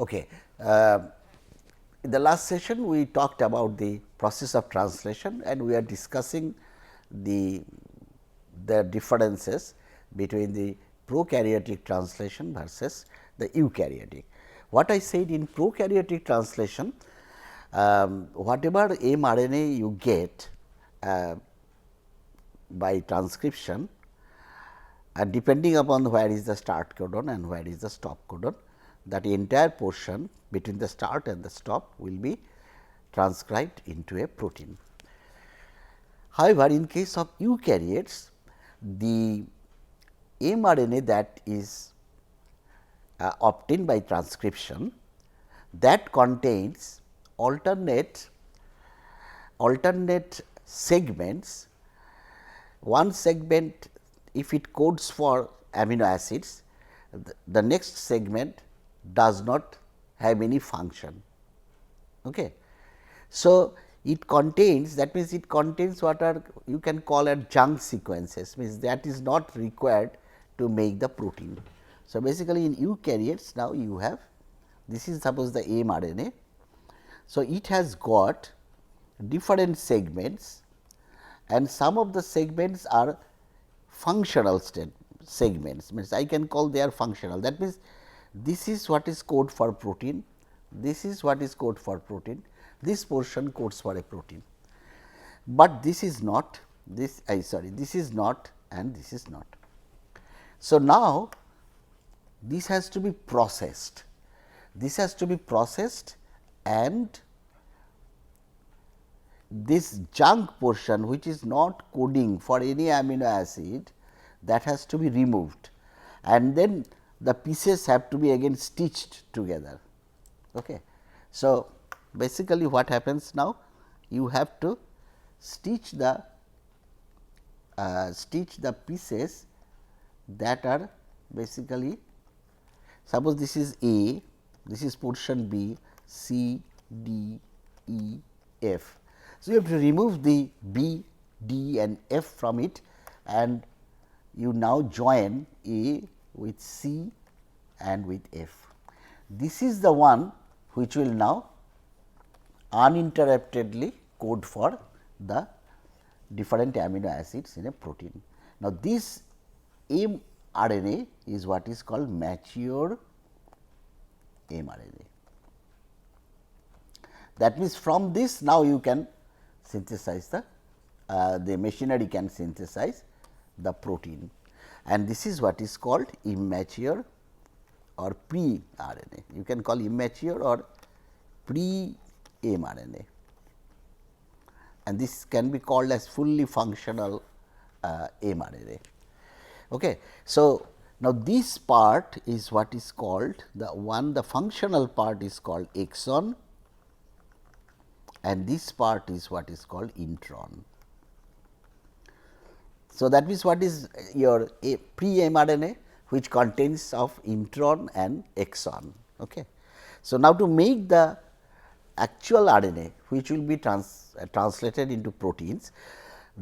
Okay. In the last session, we talked about the process of translation and we are discussing the differences between the prokaryotic translation versus the eukaryotic. What I said in prokaryotic translation, whatever mRNA you get by transcription, and depending upon where is the start codon and where is the stop codon, that entire portion between the start and the stop will be transcribed into a protein. However, in case of eukaryotes, the mRNA that is obtained by transcription, that contains alternate segments. One segment, if it codes for amino acids, the next segment does not have any function. Okay. So, it contains, that means it contains what are you can call as junk sequences, means that is not required to make the protein. So, basically in eukaryotes now you have, this is suppose the mRNA. So, it has got different segments and some of the segments are functional segments, means I can call they are functional. That means, this is what is code for protein, this is what is code for protein, this portion codes for a protein, but this is not, this is not and this is not. So, now this has to be processed, and this junk portion which is not coding for any amino acid, that has to be removed and then the pieces have to be again stitched together. Okay. So, basically what happens now, you have to stitch the pieces that are basically, suppose this is A, this is portion B, C, D, E, F. So, you have to remove the B, D and F from it and you now join A with C and with F. This is the one which will now uninterruptedly code for the different amino acids in a protein. Now, this mRNA is what is called mature mRNA. That means, from this now you can synthesize the machinery can synthesize the protein, and this is what is called immature or pre-RNA. You can call immature or pre-mRNA, and this can be called as fully functional mRNA. Okay. So, now this part is what is called the functional part is called exon, and this part is what is called intron. So, that means what is your pre-mRNA, which contains of intron and exon. Okay. So, now to make the actual RNA which will be translated into proteins,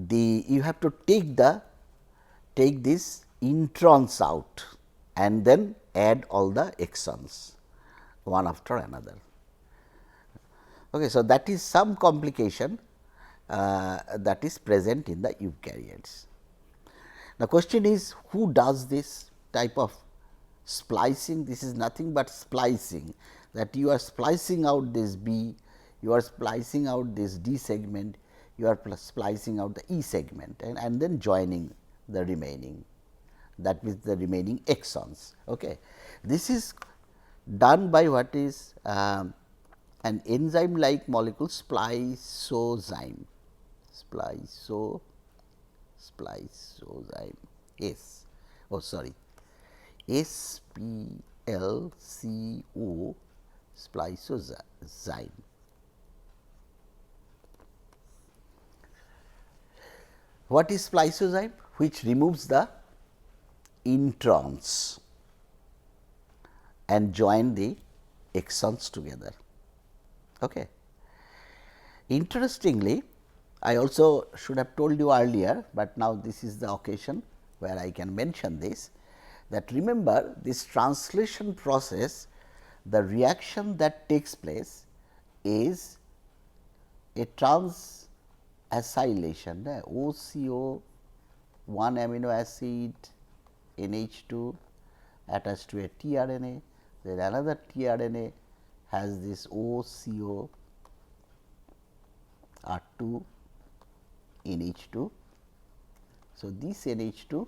you have to take these introns out and then add all the exons one after another. Okay. So, that is some complication that is present in the eukaryotes. The question is, who does this type of splicing? This is nothing but splicing, that you are splicing out this B, you are splicing out this D segment, you are splicing out the E segment and then joining the remaining, that means the remaining exons. Okay. This is done by what is an enzyme like molecule spliceozyme, spliceozyme S, oh sorry, SPLCO, spliceozyme. What is spliceozyme? Which removes the introns and join the exons together. Okay. Interestingly, I also should have told you earlier, but now this is the occasion where I can mention this, that remember this translation process the reaction that takes place is a trans acylation, OCO, one amino acid NH2 attached to a tRNA, then another tRNA has this OCO R2 NH2. So, this NH2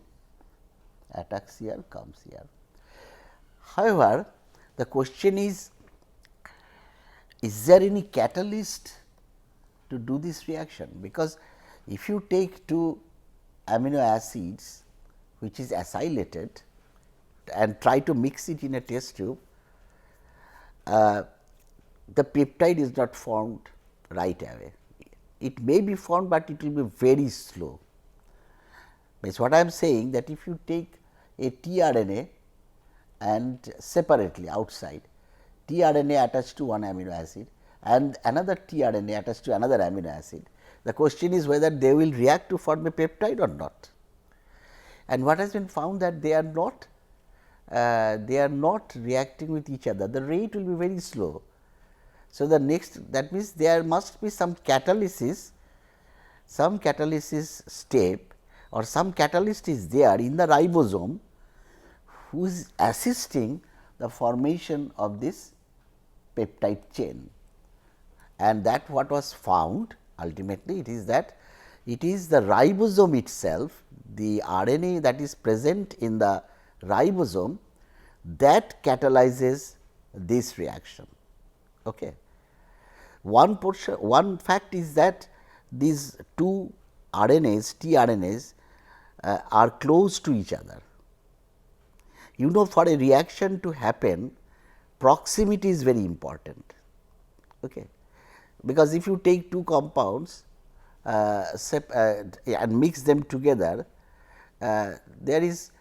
attacks here, comes here. However, the question is there any catalyst to do this reaction? Because if you take two amino acids which is acylated and try to mix it in a test tube, the peptide is not formed right away. It may be formed, but it will be very slow. Means what I am saying, that if you take a tRNA and separately outside, tRNA attached to one amino acid and another tRNA attached to another amino acid, the question is whether they will react to form a peptide or not. And what has been found, that they are not reacting with each other, the rate will be very slow. So, the next, that means there must be some catalysis step or some catalyst is there in the ribosome who is assisting the formation of this peptide chain. And that what was found ultimately, it is that it is the ribosome itself, the RNA that is present in the ribosome, that catalyzes this reaction. Okay. One fact is that these two RNAs, tRNAs are close to each other. You know, for a reaction to happen, proximity is very important. Okay. Because if you take two compounds and mix them together, there is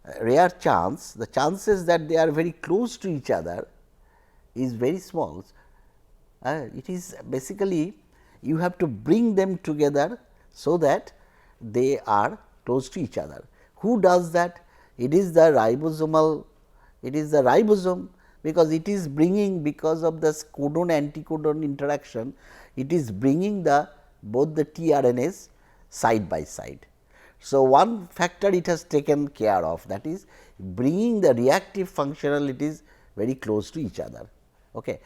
a rare chance, the chances that they are very close to each other is very small. It is basically you have to bring them together so that they are close to each other. Who does that? It is the ribosome, because it is bringing, because of the codon anticodon interaction, it is bringing the both the tRNAs side by side. So, one factor it has taken care of, that is bringing the reactive functionalities very close to each other. Okay.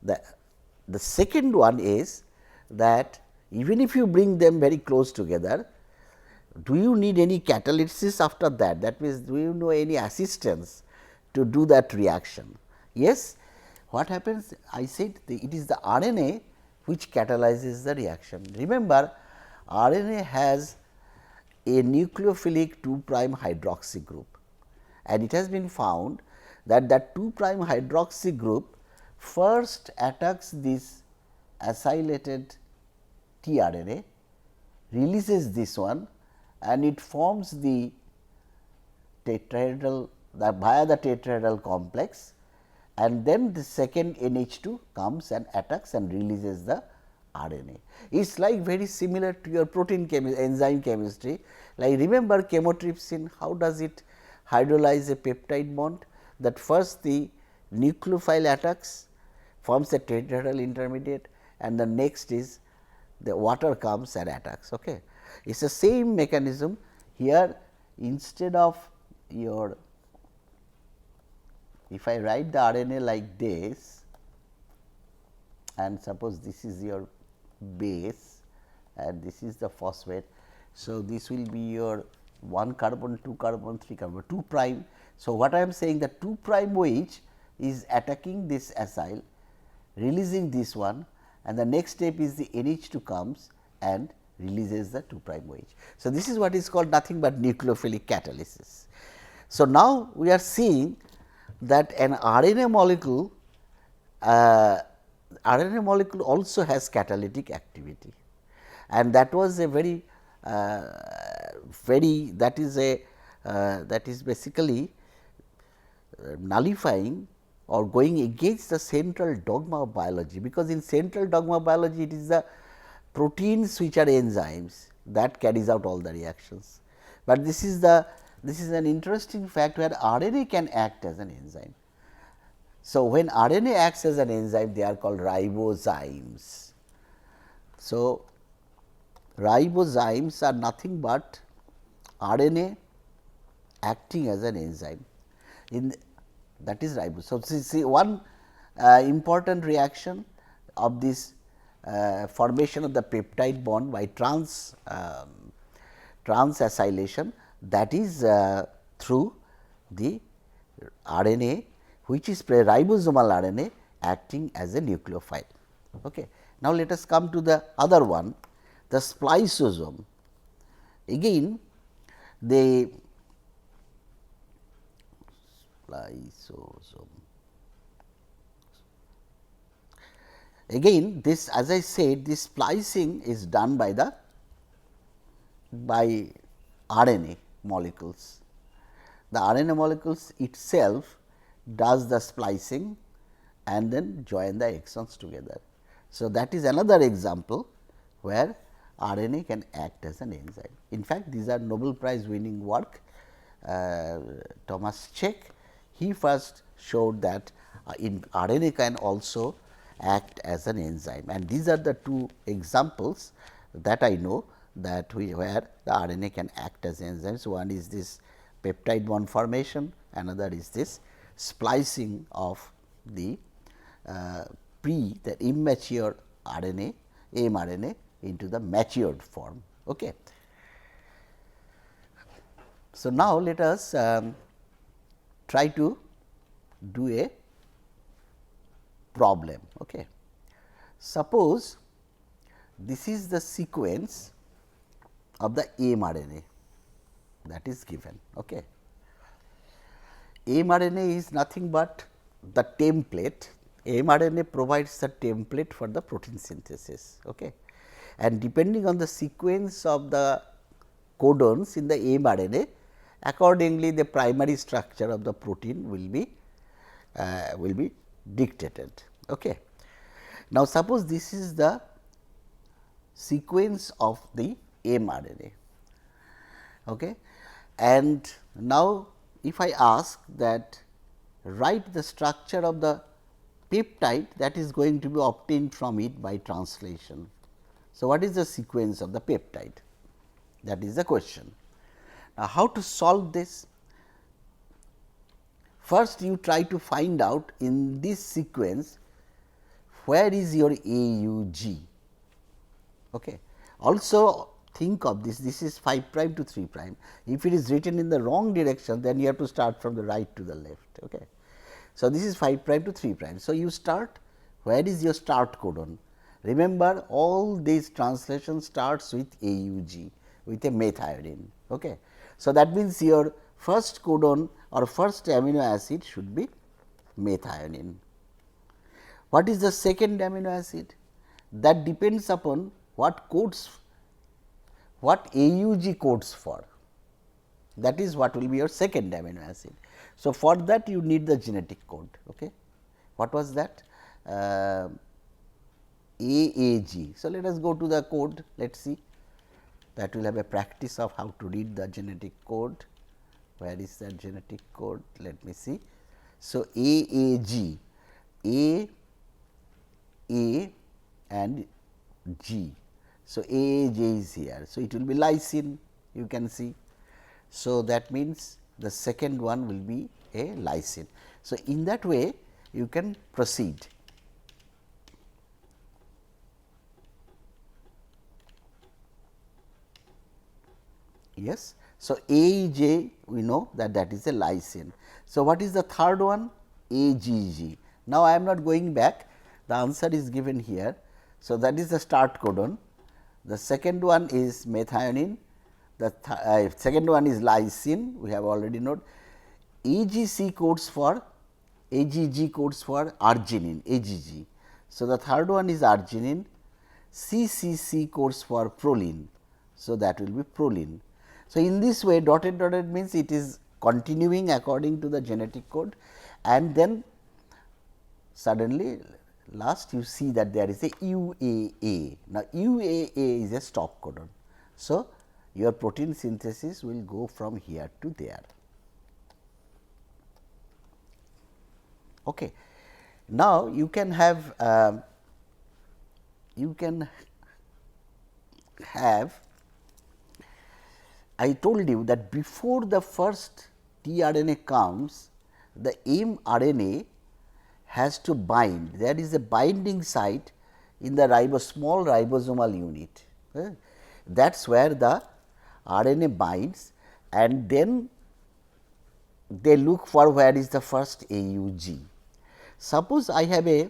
The second one is that even if you bring them very close together, do you need any catalysis after that? That means, do you know any assistance to do that reaction? Yes, what happens? I said it is the RNA which catalyzes the reaction. Remember, RNA has a nucleophilic 2' hydroxy group, and it has been found that that 2' hydroxy group first attacks this acylated tRNA, releases this one, and it forms the tetrahedral via the tetrahedral complex, and then the second NH2 comes and attacks and releases the RNA. It is like very similar to your protein enzyme chemistry. Like remember chymotrypsin, how does it hydrolyze a peptide bond? That first the nucleophile attacks, forms a tetrahedral intermediate, and the next is the water comes and attacks. Okay. It is the same mechanism here. Instead of your, if I write the RNA like this, and suppose this is your base and this is the phosphate. So, this will be your 1 carbon, 2 carbon, 3 carbon, 2 prime. So, what I am saying, the 2 prime OH is attacking this acyl, releasing this one, and the next step is the NH2 comes and releases the 2 prime OH. So, this is what is called nothing but nucleophilic catalysis. So, now we are seeing that an RNA molecule also has catalytic activity, and that was a very that is basically nullifying or going against the central dogma of biology, because in central dogma of biology it is the proteins which are enzymes that carries out all the reactions. But this is an interesting fact where RNA can act as an enzyme. So, when RNA acts as an enzyme, they are called ribozymes. So, ribozymes are nothing but RNA acting as an enzyme in that is ribose. So, see one important reaction of this formation of the peptide bond by transacylation, that is through the RNA, which is ribosomal RNA acting as a nucleophile. Okay. Now, let us come to the other one, the spliceosome. Again, the spliceosome. Again, this, as I said, this splicing is done by RNA molecules. The RNA molecules itself does the splicing and then join the exons together. So, that is another example where RNA can act as an enzyme. In fact, these are Nobel Prize winning work. Thomas Cech, he first showed that in RNA can also act as an enzyme, and these are the two examples that I know that where the RNA can act as enzymes. One is this peptide bond formation, another is this splicing of the the immature RNA, mRNA into the matured form. Okay. So, now let us try to do a problem. Okay. Suppose this is the sequence of the mRNA that is given. Okay. mRNA is nothing but the template. mRNA provides the template for the protein synthesis. Okay. And depending on the sequence of the codons in the mRNA, accordingly the primary structure of the protein will be dictated. Okay. Now, suppose this is the sequence of the mRNA. Okay. And now, if I ask that write the structure of the peptide that is going to be obtained from it by translation. So, what is the sequence of the peptide? That is the question. Now, how to solve this? First, you try to find out in this sequence where is your AUG. Okay. Also, think of this, this is 5 prime to 3 prime. If it is written in the wrong direction, then you have to start from the right to the left. Okay. So, this is 5 prime to 3 prime. So, you start, where is your start codon? Remember, all these translations starts with AUG, with a methionine. Okay. So, that means your first codon or first amino acid should be methionine. What is the second amino acid? That depends upon what codes, what AUG codes for. That is what will be your second amino acid. So, for that you need the genetic code. Okay. What was that? AAG. So, let us go to the code, let us see, that will have a practice of how to read the genetic code. Where is that genetic code? Let me see. So, AAG, A and G. So, AAG is here. So, it will be lysine, you can see. So, that means the second one will be a lysine. So, in that way you can proceed. Yes. So, AJ we know that that is a lysine. So, what is the third one? AGG. Now, I am not going back, the answer is given here. So, that is the start codon. The second one is methionine, the second one is lysine, we have already known. AGC codes for AGG codes for arginine, AGG. So, the third one is arginine, CCC codes for proline. So, that will be proline. So, in this way dotted means it is continuing according to the genetic code, and then suddenly last you see that there is a UAA. Now, UAA is a stop codon. So, your protein synthesis will go from here to there. Okay. Now, you can have I told you that before the first tRNA comes, the mRNA has to bind. There is a binding site in the small ribosomal unit. That is where the RNA binds, and then they look for where is the first AUG. Suppose I have a,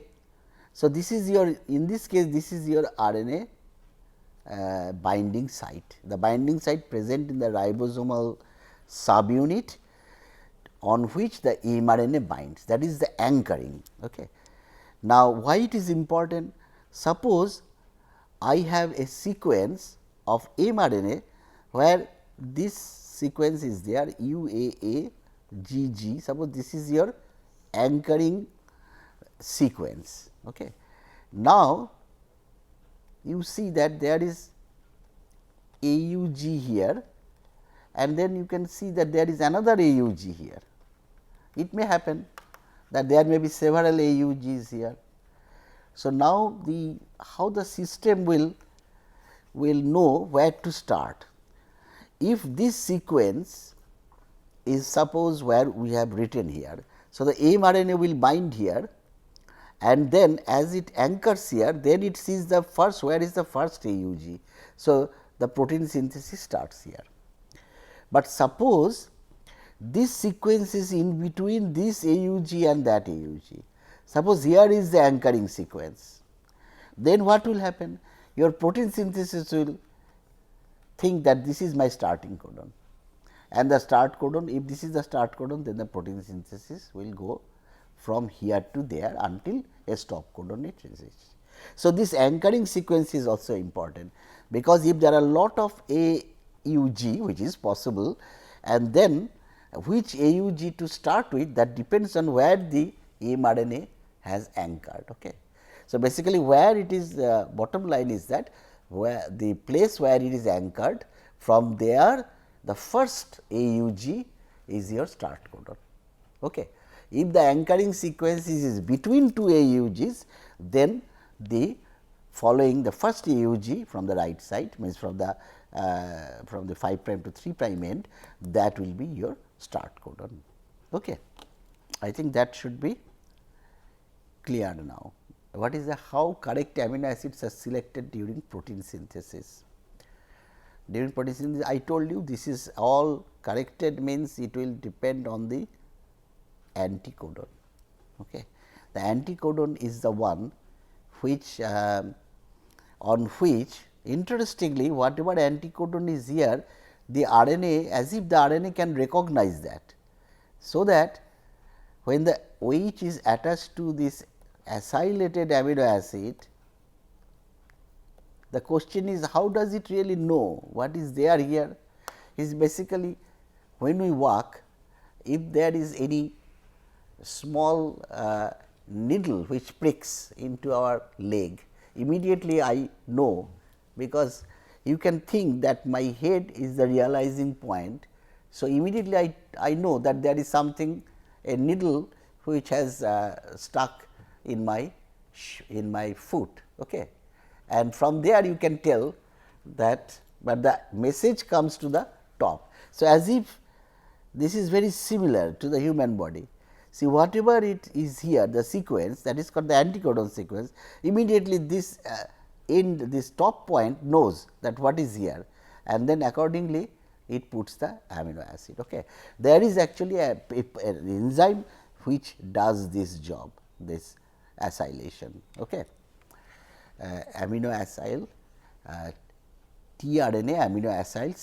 so this is your, in this case this is your RNA binding site. The binding site present in the ribosomal subunit on which the mRNA binds, that is the anchoring. Okay. Now, why it is important? Suppose I have a sequence of mRNA where this sequence is there UAA GG, suppose this is your anchoring sequence. Okay. Now, you see that there is AUG here, and then you can see that there is another AUG here. It may happen that there may be several AUGs here. So, now the how the system will know where to start. If this sequence is suppose where we have written here. So, the mRNA will bind here, and then as it anchors here, then it sees the first, where is the first AUG. So, the protein synthesis starts here. But suppose this sequence is in between this AUG and that AUG. Suppose here is the anchoring sequence, then what will happen? Your protein synthesis will think that this is my starting codon, and the start codon, if this is the start codon, then the protein synthesis will go from here to there until a stop codon it reaches. So, this anchoring sequence is also important, because if there are a lot of AUG which is possible, and then which AUG to start with, that depends on where the mRNA has anchored. Okay. So, basically where it is, bottom line is that where the place where it is anchored, from there the first AUG is your start codon. Okay. If the anchoring sequence is between two AUGs, then the following the first AUG from the right side, means from the 5 prime to 3 prime end, that will be your start codon. Okay. I think that should be clear now. What is the how correct amino acids are selected during protein synthesis? During protein synthesis, I told you this is all corrected, means it will depend on the anticodon. Okay. The anticodon is the one which on which, interestingly, whatever anticodon is here, the RNA, as if the RNA can recognize that. So, that when the OH is attached to this acylated amino acid, the question is how does it really know what is there here? Is basically when we walk, if there is any small needle which pricks into our leg, immediately I know, because you can think that my head is the realizing point. So, immediately I know that there is something, a needle which has stuck in my foot. Okay. And from there you can tell that, but the message comes to the top. So, as if this is very similar to the human body. See, whatever it is here, the sequence, that is called the anticodon sequence, immediately this this top point knows that what is here, and then accordingly it puts the amino acid. Okay. There is actually an enzyme which does this job, this acylation. Okay. Amino acyl tRNA amino acyl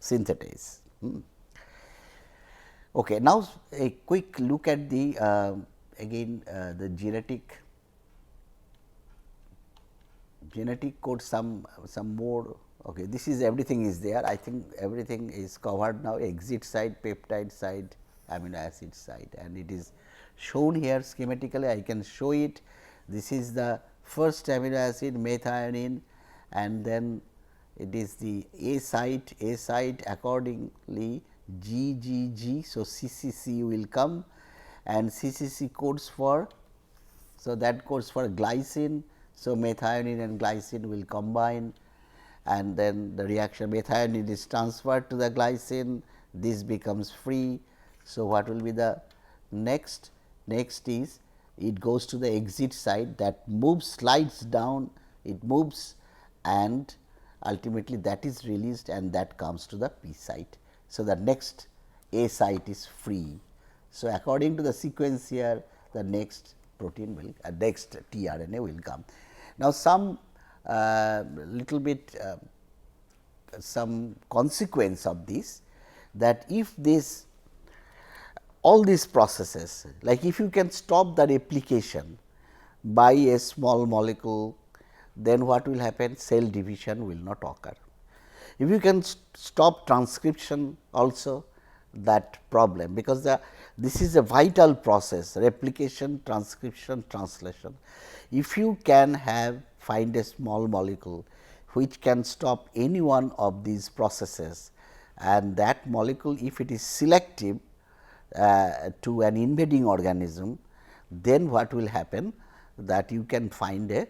synthetase. Okay. Now, a quick look at the again the genetic code, some more. Okay, this is everything is there. I think everything is covered now, exit site, peptide site, amino acid site, and it is shown here schematically. I can show it. This is the first amino acid methionine, and then it is the A site accordingly GGG. So, CCC will come, and CCC codes for So, that goes for glycine. So, methionine and glycine will combine, and then the reaction methionine is transferred to the glycine, this becomes free. So, what will be the next? Next is it goes to the exit site, that moves, slides down, it moves, and ultimately that is released and that comes to the P site. So, the next A site is free. So, according to the sequence here, the next protein will next tRNA will come. Now, some little bit some consequence of this, that if this all these processes, like if you can stop the replication by a small molecule, then what will happen? Cell division will not occur. If you can stop transcription also, that problem, because this is a vital process, replication, transcription, translation. If you can find a small molecule which can stop any one of these processes, and that molecule, if it is selective to an invading organism, then what will happen? That you can find a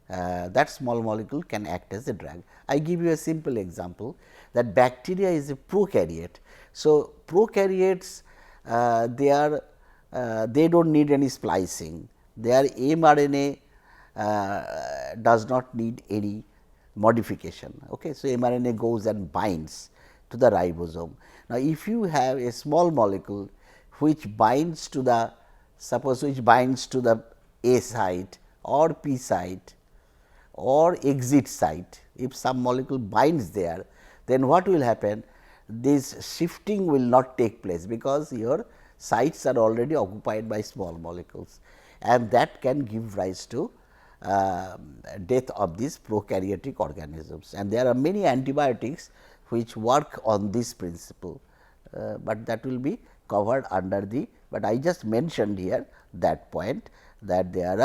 that small molecule can act as a drug. I give you a simple example, that bacteria is a prokaryote. So, prokaryotes they do not need any splicing, their mRNA does not need any modification. Okay. So, mRNA goes and binds to the ribosome. Now, if you have a small molecule which binds to the, suppose which binds to the A site or P site or exit site, if some molecule binds there, then what will happen? This shifting will not take place, because your sites are already occupied by small molecules, and that can give rise to death of these prokaryotic organisms. And there are many antibiotics which work on this principle, but that will be covered under the, but I just mentioned here that point, that there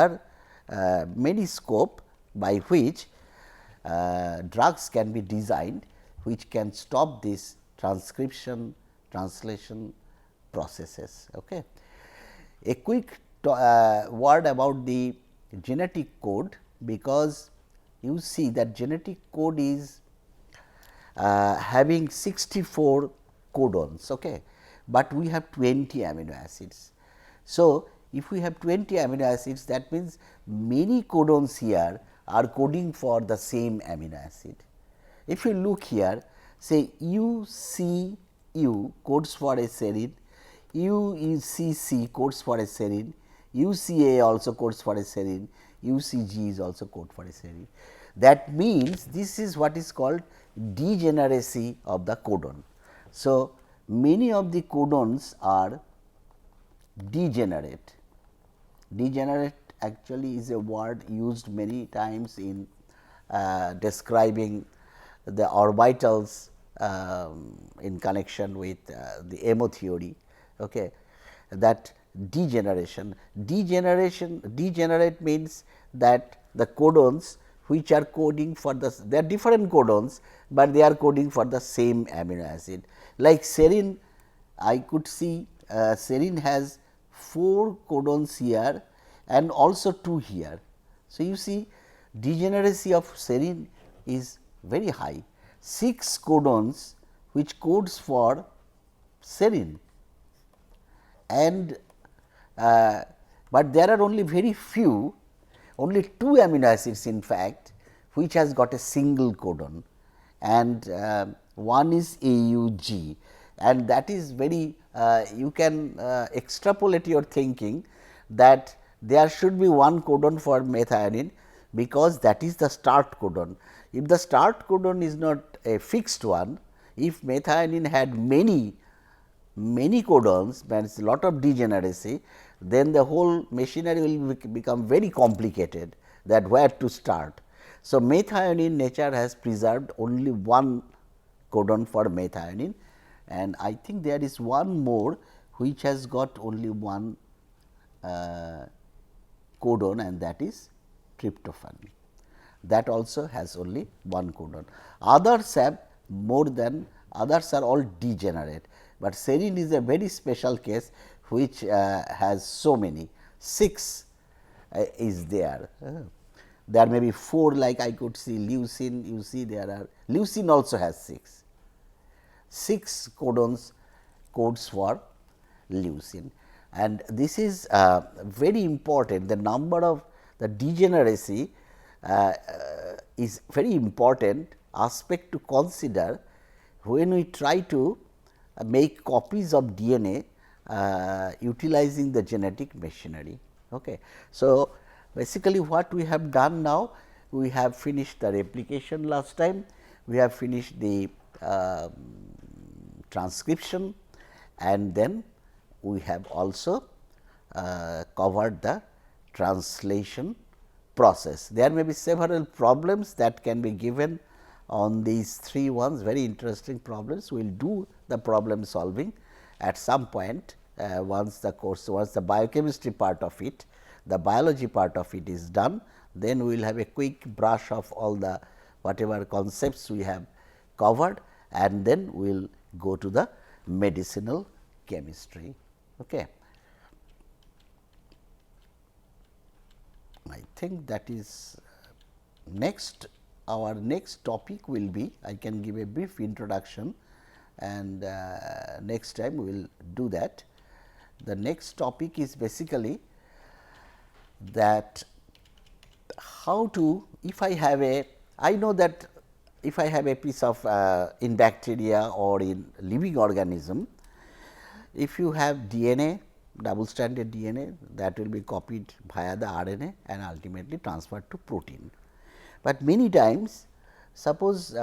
are many scope by which drugs can be designed which can stop this transcription, translation processes. Okay. A quick word about the genetic code, because you see that genetic code is having 64 codons, okay, but we have 20 amino acids. So, if we have 20 amino acids, that means many codons here are coding for the same amino acid. If you look here, say UCU codes for a serine, UCC codes for a serine, UCA also codes for a serine, UCG is also code for a serine. That means, this is what is called degeneracy of the codon. So, many of the codons are degenerate. Degenerate actually is a word used many times in describing the orbitals in connection with the MO theory. Okay. That degenerate means that the codons which are coding for the, they are different codons, but they are coding for the same amino acid. Like serine, I could see serine has 4 codons here and also 2 here. So, you see degeneracy of serine is very high, 6 codons which codes for serine, and but there are only very few, only 2 amino acids in fact, which has got a single codon, and one is AUG, and that is very you can extrapolate your thinking that there should be one codon for methionine, because that is the start codon. If the start codon is not a fixed one, if methionine had many codons, means a lot of degeneracy, then the whole machinery will become very complicated, that where to start. So, methionine nature has preserved only one codon for methionine, and I think there is one more which has got only one codon, and that is tryptophan. That also has only one codon. Others have more than, others are all degenerate, but serine is a very special case which has so many 6 is there. There may be 4, like I could see leucine, you see there are leucine also has 6 codons codes for leucine, and this is very important. The number of the degeneracy is very important aspect to consider when we try to make copies of DNA utilizing the genetic machinery. Okay. So, basically what we have done now, we have finished the replication last time, we have finished the transcription, and then we have also covered the translation process. There may be several problems that can be given on these 3 ones, very interesting problems. We will do the problem solving at some point once the biochemistry part of it, the biology part of it is done, then we will have a quick brush of all the whatever concepts we have covered, and then we will go to the medicinal chemistry. Okay. I think that is next. Our next topic will be, I can give a brief introduction, and next time we will do that. The next topic is basically that how to, if I have a, I know that if I have a piece of in bacteria or in living organism, if you have DNA, double stranded DNA, that will be copied via the RNA and ultimately transferred to protein. But many times, suppose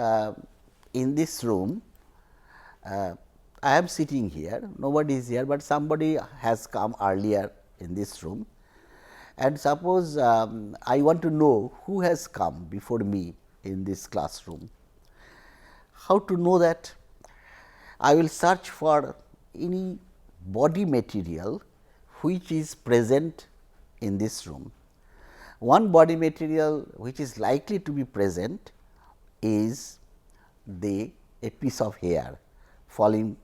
in this room, I am sitting here, nobody is here, but somebody has come earlier in this room, and suppose I want to know who has come before me in this classroom. How to know that? I will search for any body material which is present in this room. One body material which is likely to be present is a piece of hair falling,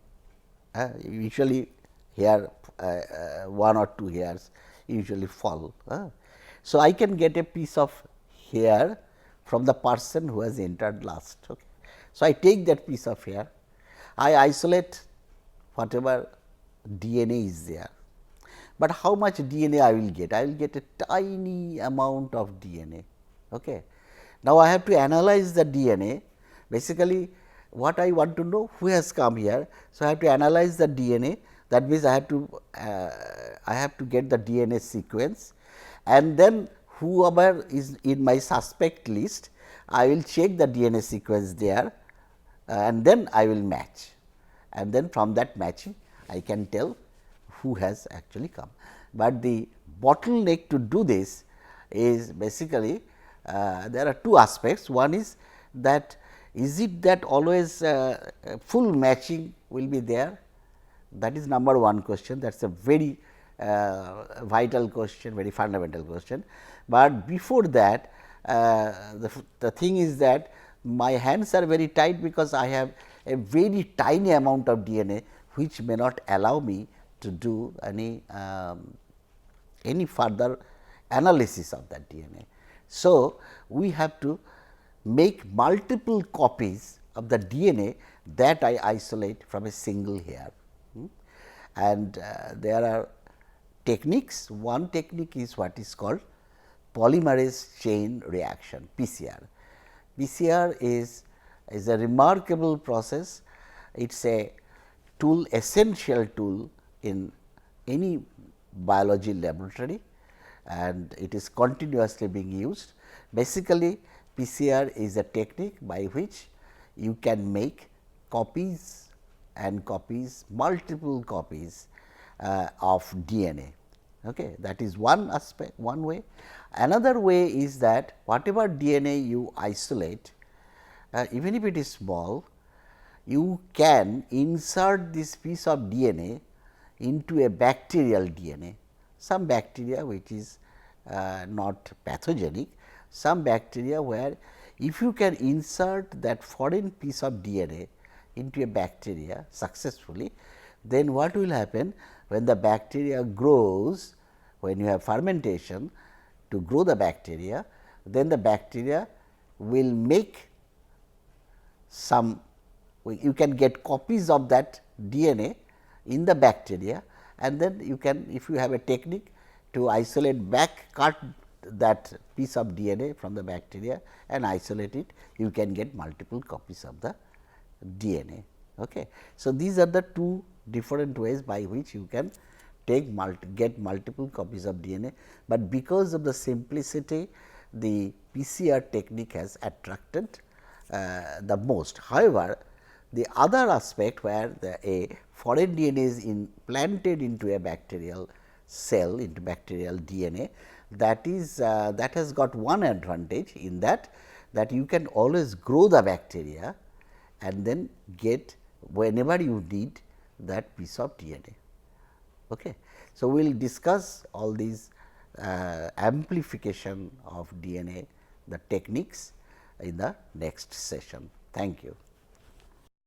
usually hair 1 or 2 hairs usually fall. So, I can get a piece of hair from the person who has entered last. Okay. So, I take that piece of hair, I isolate whatever DNA is there, but how much DNA I will get? I will get a tiny amount of DNA. Okay. Now, I have to analyze the DNA. Basically, what I want to know, who has come here. So, I have to analyze the DNA, that means, I have to get the DNA sequence, and then whoever is in my suspect list, I will check the DNA sequence there, and then I will match, and then from that matching I can tell who has actually come. But the bottleneck to do this is basically there are 2 aspects. One is that is it that always full matching will be there, that is number 1 question, that is a very vital question, very fundamental question. But before that the thing is that my hands are very tight, because I have a very tiny amount of DNA which may not allow me to do any further analysis of that DNA. So, we have to make multiple copies of the DNA that I isolate from a single hair. And there are techniques. One technique is what is called polymerase chain reaction, PCR. PCR is a remarkable process. It is a tool, essential tool in any biology laboratory, and it is continuously being used. Basically, PCR is a technique by which you can make copies and copies, multiple copies of DNA. Okay. That is one aspect, one way. Another way is that whatever DNA you isolate, even if it is small, you can insert this piece of DNA into a bacterial DNA. Some bacteria which is not pathogenic, some bacteria where if you can insert that foreign piece of DNA into a bacteria successfully, then what will happen when the bacteria grows, when you have fermentation, to grow the bacteria, then the bacteria will make some, you can get copies of that DNA in the bacteria, and then you can, if you have a technique to isolate back, cut that piece of DNA from the bacteria and isolate it, you can get multiple copies of the DNA. Okay. So, these are the two different ways by which you can take get multiple copies of DNA, but because of the simplicity, the PCR technique has attracted the most. However, the other aspect where a foreign DNA is implanted into a bacterial cell, into bacterial DNA, that is that has got one advantage in that you can always grow the bacteria and then get whenever you need that piece of DNA. Okay. So, we will discuss all these amplification of DNA, the techniques in the next session. Thank you.